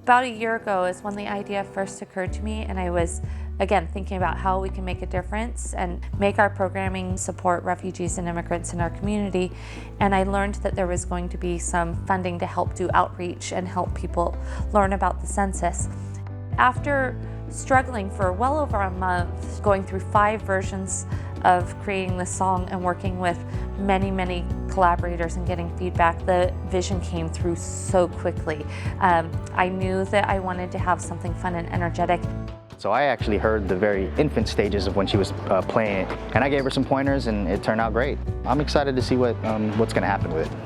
About a year ago is when the idea first occurred to me, and I was, again, thinking about how we can make a difference and make our programming support refugees and immigrants in our community. And I learned that there was going to be some funding to help do outreach and help people learn about the census. After struggling for well over a month, going through 5 versions of creating this song and working with many collaborators and getting feedback, the vision came through so quickly. I knew that I wanted to have something fun and energetic. So I actually heard the very infant stages of when she was playing it, and I gave her some pointers and it turned out great. I'm excited to see what's going to happen with it.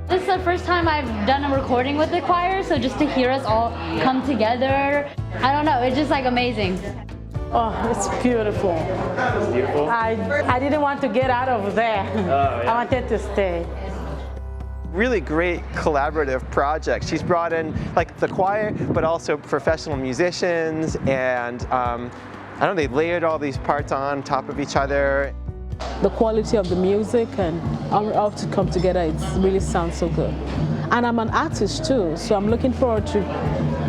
This is the first time I've done a recording with the choir, so just to hear us all come together, I don't know, it's just like amazing. Oh, it's beautiful. It's beautiful? I didn't want to get out of there. Oh, yeah. I wanted to stay. Really great collaborative project. She's brought in like the choir, but also professional musicians, and I don't know, they layered all these parts on top of each other. The quality of the music and all to come together, it really sounds so good. And I'm an artist too, so I'm looking forward to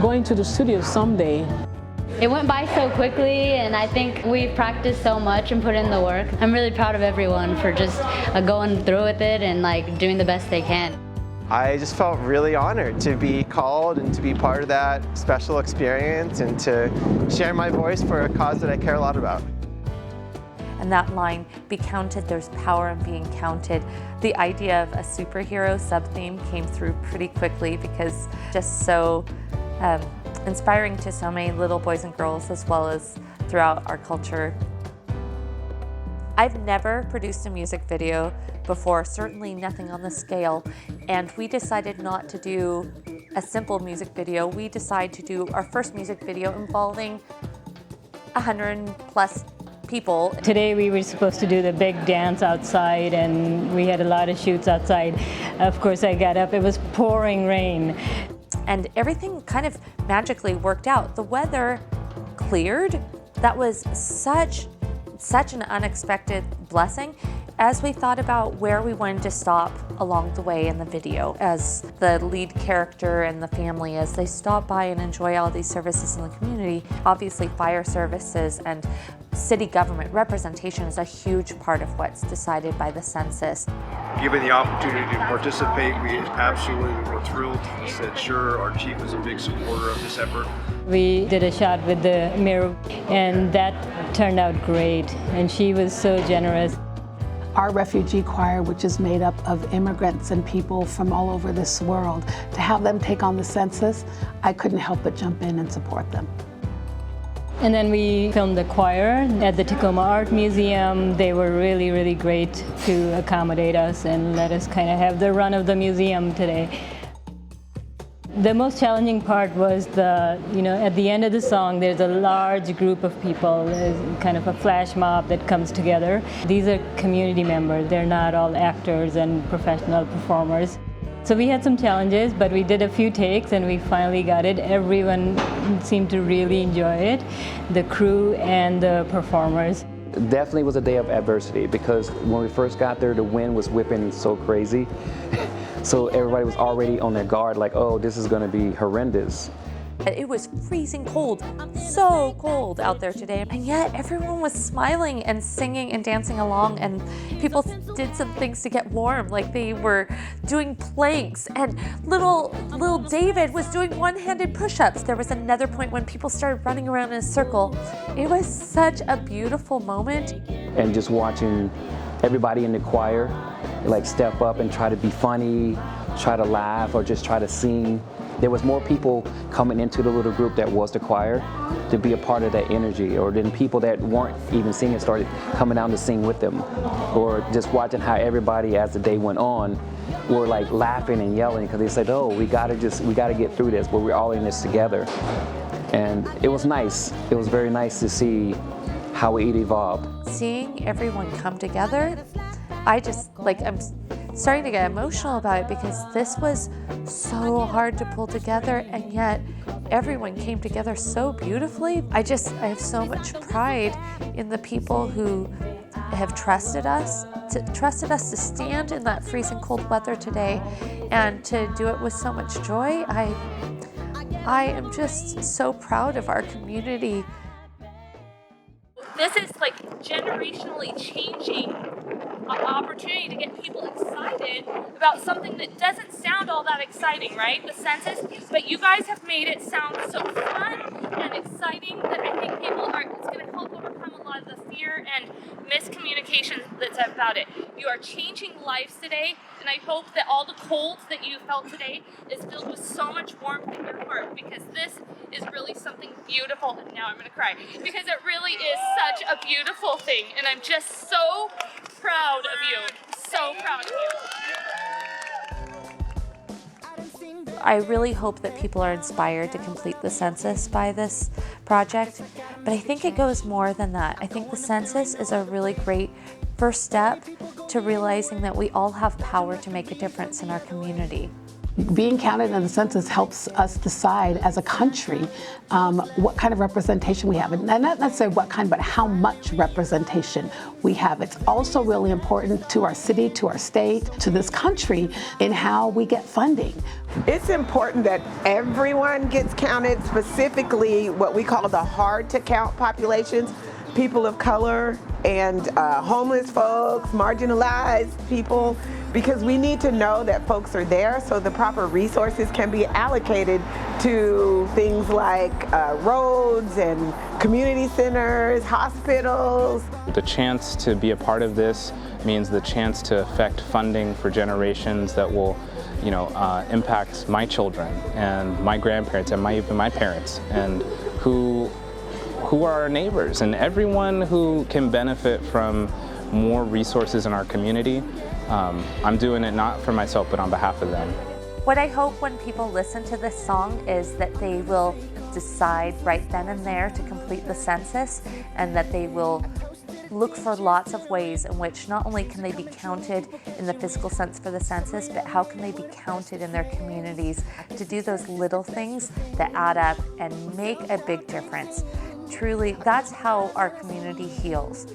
going to the studio someday. It went by so quickly, and I think we've practiced so much and put in the work. I'm really proud of everyone for just going through with it and like doing the best they can. I just felt really honored to be called and to be part of that special experience and to share my voice for a cause that I care a lot about. And that line, "Be counted, there's power in being counted." The idea of a superhero sub-theme came through pretty quickly because just so inspiring to so many little boys and girls as well as throughout our culture. I've never produced a music video before, certainly nothing on this scale, and we decided not to do a simple music video. We decided to do our first music video involving 100+ people. Today we were supposed to do the big dance outside, and we had a lot of shoots outside. Of course, I got up, it was pouring rain. And everything kind of magically worked out. The weather cleared. That was such an unexpected blessing. As we thought about where we wanted to stop along the way in the video, as the lead character and the family, as they stop by and enjoy all these services in the community, obviously fire services and city government representation is a huge part of what's decided by the census. Given the opportunity to participate, we absolutely were thrilled. He said, sure, our chief is a big supporter of this effort. We did a shot with the mirror, and that turned out great, and she was so generous. Our refugee choir, which is made up of immigrants and people from all over this world, to have them take on the census, I couldn't help but jump in and support them. And then we filmed the choir at the Tacoma Art Museum. They were really great to accommodate us and let us kind of have the run of the museum today. The most challenging part was at the end of the song, there's a large group of people, kind of a flash mob that comes together. These are community members. They're not all actors and professional performers. So we had some challenges, but we did a few takes and we finally got it. Everyone seemed to really enjoy it, the crew and the performers. Definitely was a day of adversity because when we first got there, the wind was whipping so crazy. So everybody was already on their guard, like, oh, this is going to be horrendous. It was freezing cold, so cold out there today, and yet everyone was smiling and singing and dancing along, and people did some things to get warm, like they were doing planks, and little David was doing one-handed push-ups. There was another point when people started running around in a circle. It was such a beautiful moment. And just watching everybody in the choir like step up and try to be funny, try to laugh, or just try to sing. There was more people coming into the little group that was the choir to be a part of that energy, or then people that weren't even singing started coming out to sing with them, or just watching how everybody as the day went on were like laughing and yelling because they said, oh, we gotta get through this, but we're all in this together. And it was nice. It was very nice to see how it evolved. Seeing everyone come together, I'm starting to get emotional about it because this was so hard to pull together, and yet everyone came together so beautifully. I have so much pride in the people who have trusted us to stand in that freezing cold weather today and to do it with so much joy. I am just so proud of our community. This is like generationally changing opportunity to get people excited about something that doesn't sound all that exciting, right? The census, but you guys have made it sound so fun and exciting that I think it's going to help overcome a lot of the fear and miscommunication that's about it. You are changing lives today, and I hope that all the cold that you felt today is filled with so much warmth in your heart, because this is really something beautiful. And now I'm going to cry, because it really is such a beautiful thing, and I'm just so proud of you. So proud of you. I really hope that people are inspired to complete the census by this project, but I think it goes more than that. I think the census is a really great first step to realizing that we all have power to make a difference in our community. Being counted in the census helps us decide as a country what kind of representation we have. And not necessarily what kind, but how much representation we have. It's also really important to our city, to our state, to this country in how we get funding. It's important that everyone gets counted, specifically what we call the hard to count populations, people of color and homeless folks, marginalized people, because we need to know that folks are there so the proper resources can be allocated to things like roads and community centers, hospitals. The chance to be a part of this means the chance to affect funding for generations that will, impact my children and my grandparents and even my parents, and who are our neighbors, and everyone who can benefit from more resources in our community. I'm doing it not for myself, but on behalf of them. What I hope when people listen to this song is that they will decide right then and there to complete the census, and that they will look for lots of ways in which not only can they be counted in the physical sense for the census, but how can they be counted in their communities to do those little things that add up and make a big difference. Truly, that's how our community heals.